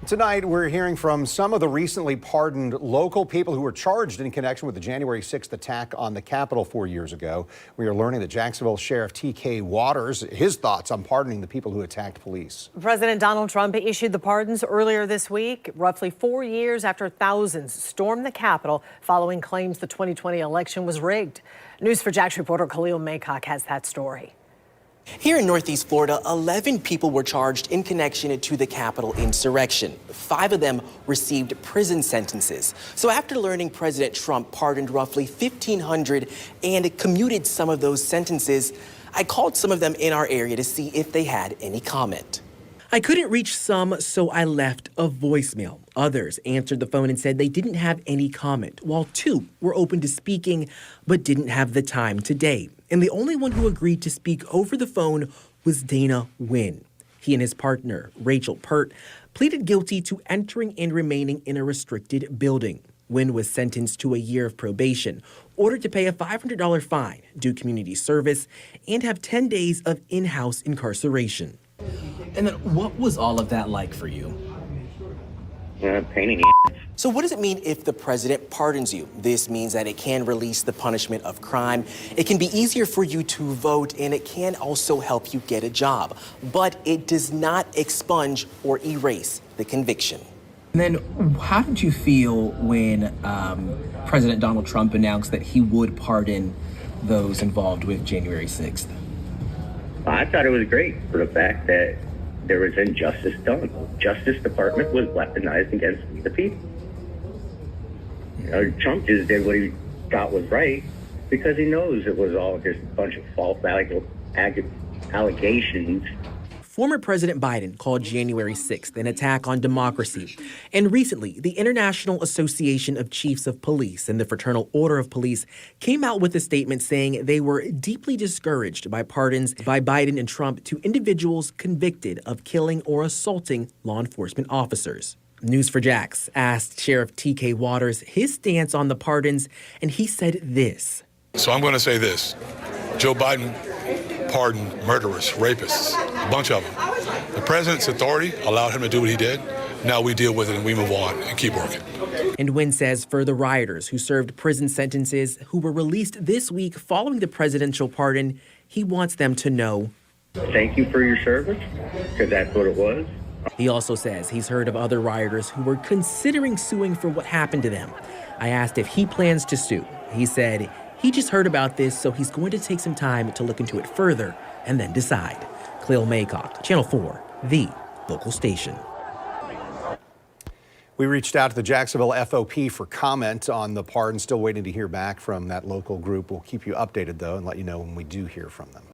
Tonight, we're hearing from some of the recently pardoned local people who were charged in connection with the January 6th attack on the Capitol 4 years ago. We are learning that Jacksonville Sheriff T.K. Waters, his thoughts on pardoning the people who attacked police. President Donald Trump issued the pardons earlier this week, roughly 4 years after thousands stormed the Capitol following claims the 2020 election was rigged. News4JAX reporter Khalil Maycock has that story. Here in Northeast Florida, 11 people were charged in connection to the Capitol insurrection. 5 of them received prison sentences. So after learning President Trump pardoned roughly 1,500 and commuted some of those sentences, I called some of them in our area to see if they had any comment. I couldn't reach some, so I left a voicemail. Others answered the phone and said they didn't have any comment, while 2 were open to speaking but didn't have the time today. And the only one who agreed to speak over the phone was Dana Wynn. He and his partner, Rachel Pert, pleaded guilty to entering and remaining in a restricted building. Wynn was sentenced to a year of probation, ordered to pay a $500 fine, do community service, and have 10 days of in-house incarceration. And then what was all of that like for you? Pain in the ass. So what does it mean if the president pardons you? This means that it can release the punishment of crime. It can be easier for you to vote, and it can also help you get a job. But it does not expunge or erase the conviction. And then how did you feel when President Donald Trump announced that he would pardon those involved with January 6th? I thought it was great for the fact that there was injustice done. Justice Department was weaponized against the people. Trump just did what he thought was right because he knows it was all just a bunch of false allegations. Former President Biden called January 6th an attack on democracy. And recently, the International Association of Chiefs of Police and the Fraternal Order of Police came out with a statement saying they were deeply discouraged by pardons by Biden and Trump to individuals convicted of killing or assaulting law enforcement officers. News4JAX asked Sheriff T.K. Waters his stance on the pardons, and he said this. So I'm going to say this. Joe Biden pardoned murderers, rapists, a bunch of them. The president's authority allowed him to do what he did. Now we deal with it and we move on and keep working. And Wynn says for the rioters who served prison sentences who were released this week following the presidential pardon, he wants them to know. Thank you for your service, because that's what it was. He also says he's heard of other rioters who were considering suing for what happened to them. I asked if he plans to sue. He said he just heard about this, so he's going to take some time to look into it further and then decide. Khalil Maycock, Channel 4, the local station. We reached out to the Jacksonville FOP for comment on the pardon. Still waiting to hear back from that local group. We'll keep you updated, though, and let you know when we do hear from them.